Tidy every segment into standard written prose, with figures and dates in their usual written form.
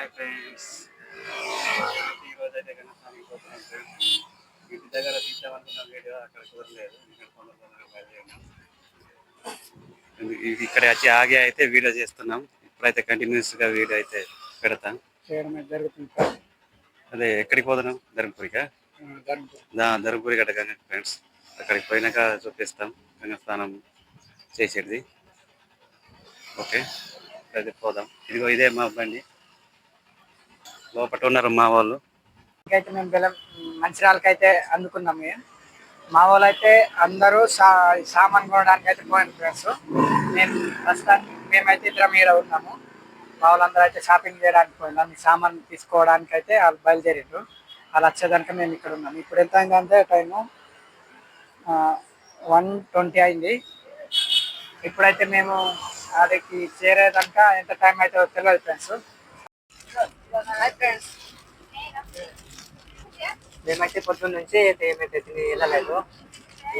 Hi friends, ఈరోజు అయితే కనుక పోతున్నాం ఫ్రెండ్స్. ఇంటి దగ్గర తీసామనుకున్న వీడియో అక్కడ కుదరలేదు, ఇక్కడ తొందరగా బయలుదేరినాం. ఇక్కడ వచ్చి ఆగి అయితే వీడియో చేస్తున్నాం. ఇప్పుడైతే కంటిన్యూస్గా వీడియో అయితే పెడతాం జరుగుతుంది. అదే ఎక్కడికి పోతున్నాం? ధర్మపురికా? ధర్మపురి గట్ట గంగ ఫ్రెండ్స్. అక్కడికి పోయినాక చూపిస్తాం గంగ స్నానం చేసేది. ఓకే, అయితే పోదాం. ఇదిగో ఇదే మా బండి, లోపల ఉన్నారు మా వాళ్ళు. అయితే మేము మంచిర్యాలకి అయితే అందుకున్నాము. మా వాళ్ళు అయితే అందరూ సామాన్ కొనడానికి అయితే పోయిన ఫ్రెండ్స్. మేము ప్రస్తుతానికి మేమైతే ఇద్దరం మీద ఉన్నాము. మా వాళ్ళందరూ అయితే షాపింగ్ చేయడానికి పోయినాం. సామాన్ తీసుకోవడానికి అయితే వాళ్ళు బయలుదేరారు. వాళ్ళు వచ్చేదానికి మేము ఇక్కడ ఉన్నాము. ఇప్పుడు ఎంత అయిందంటే టైము 1:20 అయింది. ఇప్పుడైతే మేము అదికి చేరేదాకా ఎంత టైం అయితే తెలియదు ఫ్రెండ్స్. మేమైతే పొద్దున్న నుంచి ఏమైతే వెళ్ళలేదు.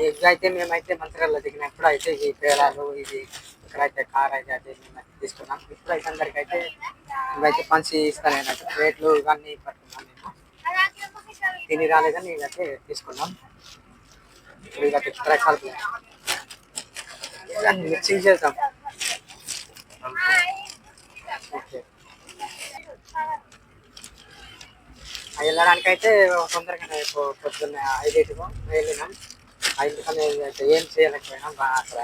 ఇదైతే మేమైతే మంత్రాల్లో దిగినప్పుడు అయితే ఈ పేలాలు ఇది ఇక్కడైతే కార్ అయితే మేమైతే తీసుకున్నాం. ఇప్పుడైతే అందరికి అయితే ఇవైతే పంచి ఇస్తాను నేనైతే ప్లేట్లు ఇవన్నీ పట్టుకున్నాం. మేము తిని రాలేదని ఇదైతే తీసుకున్నాం. ఇదైతే ఇక్కడ కలిపి మిక్సింగ్ చేద్దాం. ఓకే, వెళ్ళడానికి అయితే తొందరగా పొద్దున్న 5:00 వెళ్ళినాం. 5 ఏం చేయలేకపోయినాం. అక్కడ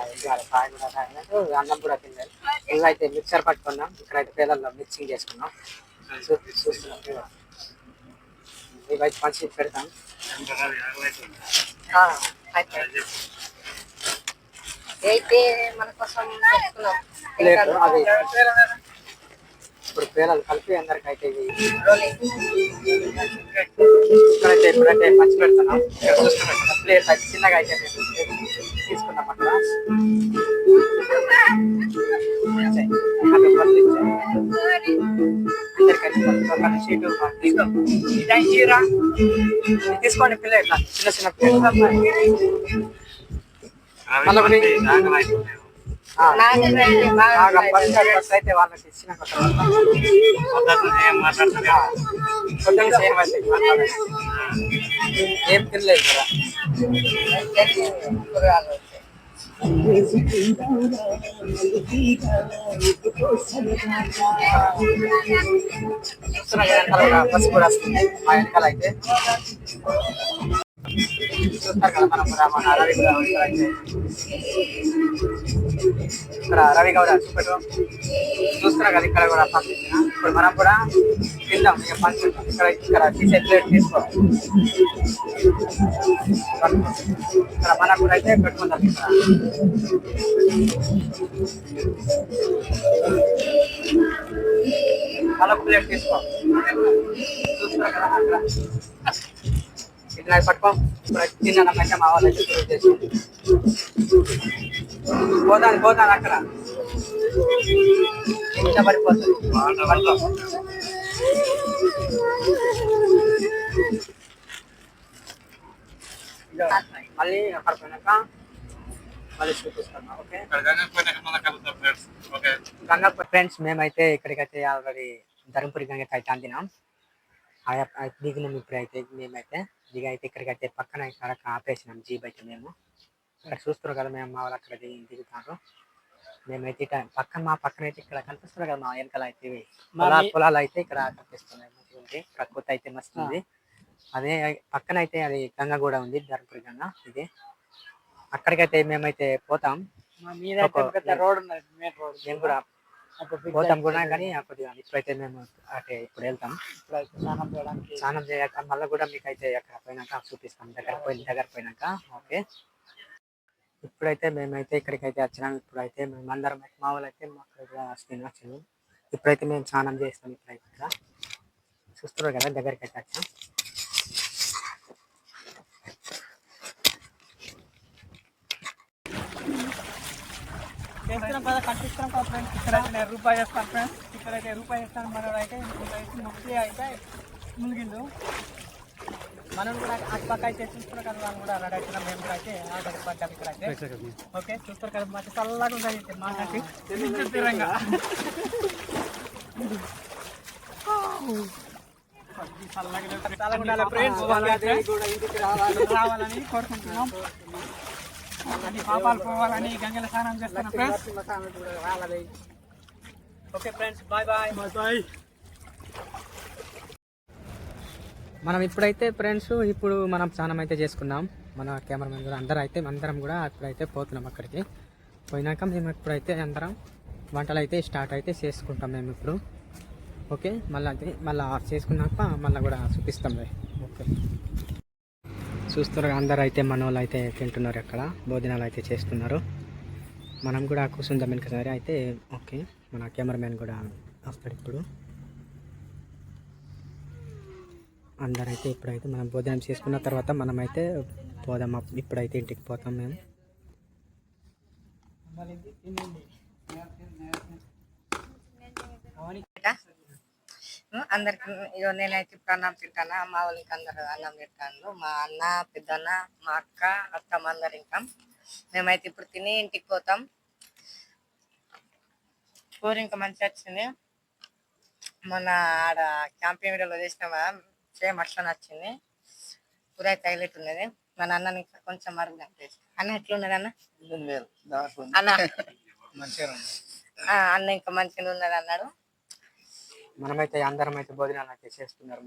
సాయి కూడా తాగినట్టు అన్నం కూడా తినలేదు. ఇవైతే మిక్సర్ పట్టుకున్నాం. ఇక్కడైతే పేలల్లో మిక్సింగ్ చేసుకున్నాం. చూస్తున్నాం. ఇవైతే పంచి పెడతాం. అయితే మన కోసం అది ఇప్పుడు పేలలు కలిపి అందరికి అయితే ఇక్కడైతే ఇప్పుడైతే పంచి పెడుతున్నాం. ఇక్కడ చూస్తున్నాం ప్లేట్ అయితే చిన్నగా అయితే తీసుకున్నాం. అక్కడ అందరికైతే షీటు తీసుకోండి. ప్లేట్ చిన్న చిన్న ప్లేట్ అయితే వాళ్ళకి ఇచ్చిన ఏం తినలేదు కదా. బస్సు కూడా వస్తుంది మా వెనకాల అయితే. చూస్తారు కదా మనం రవి గౌడ ఇక్కడ రవి గౌడ చూస్తున్నారు కదా. ఇక్కడ కూడా పంపించిన. ఇప్పుడు మనం కూడా తిందాం. ఇక పంచుకుంటాం. ఇక్కడ తీసే ప్లేట్ తీసుకోవాలి. ఇక్కడ మనకు కూడా అయితే పెట్టుకుంటాం. ఇక్కడ మళ్ళీ ప్లేట్ తీసుకోవాలి. చూస్తున్నారు కదా అక్కడ ఇట్లా పట్టుకో. ఇప్పుడు తిన్నాక మా వాళ్ళు అయితే షురూ చేసి పోతాను అక్కడ ఇంత పడిపోతుంది. మళ్ళీ అక్కడ పోయినాక మళ్ళీ చూపిస్తాను. ఓకే గంగా ఫ్రెండ్స్, మేమైతే ఇక్కడికైతే ఆల్రెడీ ధర్మపురి గంగకి అయితే అందినాం. దిగినాం. ఇప్పుడైతే మేమైతే దిగైతే ఇక్కడికైతే పక్కన ఇక్కడ ఆపేసినాం జీప్ అయితే. మేము ఇక్కడ చూస్తున్నారు కదా, మేము మా వాళ్ళు అక్కడ దిగుతారు. మేమైతే మా పక్కన అయితే ఇక్కడ కనిపిస్తున్నారు కదా మా వెనకాల అయితే పొలాలు అయితే ఇక్కడ కనిపిస్తున్నాయి. మంచిగా ఉంది. ప్రకృతి అయితే మస్తు ఉంది. అదే పక్కన అయితే అది గంగ కూడా ఉంది, ధర్మపురి గంగ. ఇది అక్కడికైతే మేమైతే పోతాం. రోడ్ మేము కూడా పోతాం కూడా, కానీ కొద్దిగా ఇప్పుడైతే మేము అంటే ఇప్పుడు వెళ్తాం. స్నానం చేయాక మళ్ళీ కూడా మీకు అయితే అక్కడ పోయినాక చూపిస్తాం. దగ్గర పోయినాక. ఓకే, ఇప్పుడైతే మేమైతే ఇక్కడికైతే వచ్చినాం. ఇప్పుడైతే మేము అందరం మా వాళ్ళు అయితే వచ్చాము. ఇప్పుడైతే మేము స్నానం చేస్తాం. ఇప్పుడైతే ఇక్కడ చూస్తున్నారు కదా, దగ్గరికి అయితే వచ్చాం. చేస్తున్నాం కదా, కట్టిస్తున్నాం కదా ఫ్రెండ్స్. ఇక్కడైతే నేను రూపాయి వేస్తాను ఫ్రెండ్స్. ఇక్కడైతే రూపాయి వేస్తాను. మనోడు అయితే ముక్తి అయితే మునిగిండు. మనం కూడా అటు పక్క అయితే చూస్తున్నారు కదా, వాళ్ళు కూడా రెడీ అవుతున్నాం. మేము కూడా అయితే ఆటోకి పడ్డాం ఇక్కడైతే. ఓకే, చూస్తారు కదా, మంచి చల్లగా ఉంటుంది మాకంటే స్థిరంగా. రావాలని కోరుకుంటున్నాం. అన్ని పాపాలు పోవాలని గంగల స్నానం చేస్తున్నాం friends. Okay friends, bye bye bye. మనం ఇప్పుడైతే ఫ్రెండ్స్ ఇప్పుడు మనం స్నానం అయితే చేసుకున్నాం. మన కెమెరామెన్ కూడా అందరం కూడా ఇప్పుడైతే పోతున్నాం అక్కడికి. పోయినాక మేము ఇప్పుడైతే అందరం వంటలు అయితే స్టార్ట్ అయితే చేసుకుంటాం మేము ఇప్పుడు. ఓకే, మళ్ళీ చేసుకున్నాక మళ్ళీ కూడా చూపిస్తాం. ఓకే, చూస్తారు అందరు అయితే మన వాళ్ళు అయితే తింటున్నారు, అక్కడ భోజనాలు అయితే చేస్తున్నారు. మనం కూడా కూర్చుందాం ఇంకసారి అయితే. ఓకే, మన కెమెరామెన్ కూడా వస్తాడు ఇప్పుడు. అందరైతే ఇప్పుడైతే మనం భోజనం చేసుకున్న తర్వాత మనమైతే పోదాం. ఇప్పుడైతే ఇంటికి పోతాం మేము. అందరికి ఇగో నేనైతే ఇప్పుడు అన్నం తింటాను. మా వాళ్ళకి అందరు అన్నం తింటాను. మా అన్న, పెద్దన్న, మా అక్క, అత్తమ్మ అందరు ఇంకా. మేమైతే ఇప్పుడు తిని ఇంటికి పోతాం. కూర ఇంకా మంచిగా వచ్చింది. మొన్న ఆడ క్యాంపింగ్ వీడియోలో చేసినావా, సేమ్ అట్లా నచ్చింది. కూర అయితే హైలైట్ ఉన్నది. మా నాన్న ఇంకా కొంచెం మరుగున అన్న ఎట్లున్నది అన్న? అన్న అన్న ఇంకా మంచిగా ఉన్నది అన్నాడు. మనమైతే అందరం అయితే భోజనాలు అయితే చేస్తున్నారు.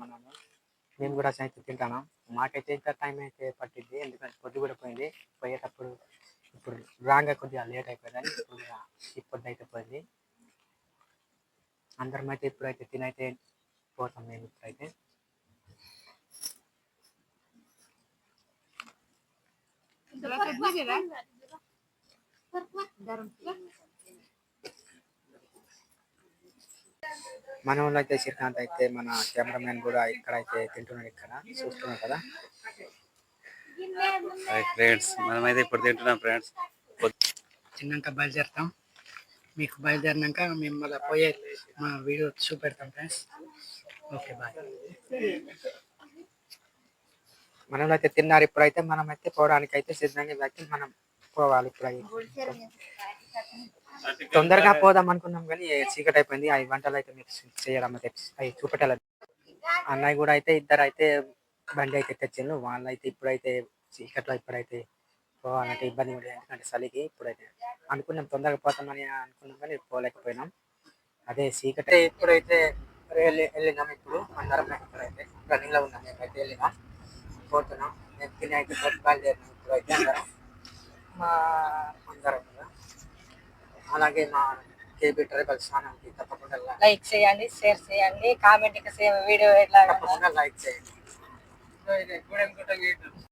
మేము కూడా అయితే తింటాను. మాకైతే ఇంత టైం అయితే పట్టింది, ఎందుకంటే పొద్దు కూడా పోయింది. పోయేటప్పుడు ఇప్పుడు రాగా కొద్దిగా లేట్ అయిపోయిందని ఇప్పుడు అయితే పోయింది. అందరం అయితే ఇప్పుడైతే తినైతే పోతాం మేము ఇప్పుడైతే. మన వాళ్ళు అయితే శ్రీకాంత్ అయితే మన కెమెరామెన్ కూడా ఇక్కడైతే తింటున్నాడు, ఇక్కడ చూస్తున్నాం కదా ఫ్రెండ్స్. మనమైతే ఇప్పుడు తింటున్నాం ఫ్రెండ్స్. చిన్నాక బయలుదేరుతాం. మీకు బయలుదేరినాక మేము మళ్ళీ పోయే మా వీడియో చూపెడతాం ఫ్రెండ్స్. Okay, bye. మనం అయితే తిన్నారు. ఇప్పుడైతే మనం అయితే పోవడానికి అయితే సిద్ధంగా అయితే మనం పోవాలి. ఇప్పుడైతే తొందరగా పోదాం అనుకున్నాం కానీ చీకటి అయిపోయింది. అవి వంటలు అయితే మీకు చేయడం అయితే అవి చూపెట్టాలి. అన్నయ్య కూడా అయితే ఇద్దరు అయితే బండి అయితే తెచ్చిండు. వాళ్ళు అయితే ఇప్పుడైతే చీకట్లో ఇప్పుడైతే పోవాలంటే ఇబ్బంది ఉండేది, ఎందుకంటే చలికి. ఇప్పుడైతే అనుకున్నాం తొందరగా పోతామని అనుకున్నాం కానీ పోలేకపోయినాం. అదే చీకటి. ఇప్పుడైతే వెళ్ళినాం. ఇప్పుడు అందరం ఇప్పుడైతే రన్నింగ్ లో ఉన్నాం. మేమైతే వెళ్ళినాం, పోతున్నాం. నేను తిని అయితే బయలుదేరినాం. ఇప్పుడైతే అందరం అందరం అలాగే మా కేబీ ట్రైబల్ ఛానల్కి తప్పకుండా లైక్ చేయండి, షేర్ చేయండి, కామెంట్ వీడియో ఎట్లా తప్పకుండా లైక్ చేయండి.